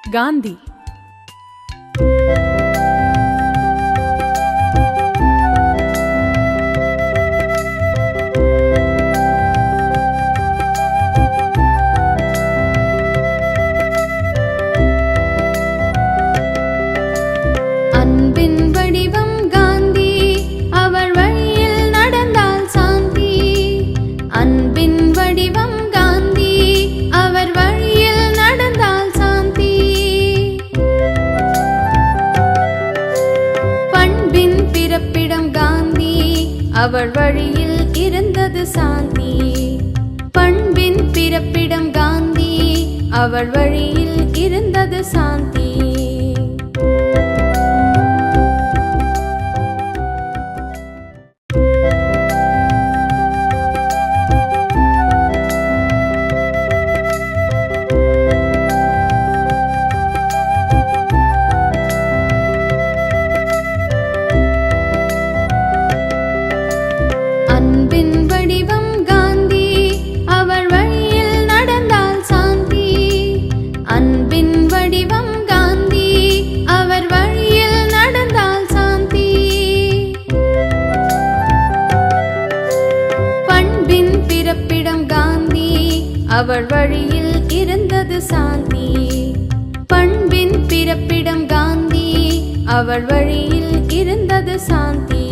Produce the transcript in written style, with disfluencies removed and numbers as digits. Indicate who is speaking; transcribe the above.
Speaker 1: காந்தி.
Speaker 2: அன்பின் வடிவம் காந்தி, அவர் வழியில் நடந்தால் சாந்தி. அன்பின் வடிவம் காந்தி, அவர் வழியில் நடந்தால் சாந்தி. பண்பின் பிறப்பிடம் காந்தி, அவர் வழியில் இருந்தது சாந்தி. பண்பின் பிறப்பிடம் காந்தி, அவர் வழியில் இருந்தது சாந்தி. அன்பின் வடிவம் காந்தி, அவர் வழியில் நடந்தால் சாந்தி. அன்பின் வடிவம் காந்தி, அவர் வழியில் நடந்தால் சாந்தி. பண்பின் பிறப்பிடம் காந்தி, அவர் வழியில் இருந்தது சாந்தி. பண்பின் பிறப்பிடம் காந்தி, அவர் வழியில் இருந்தது சாந்தி.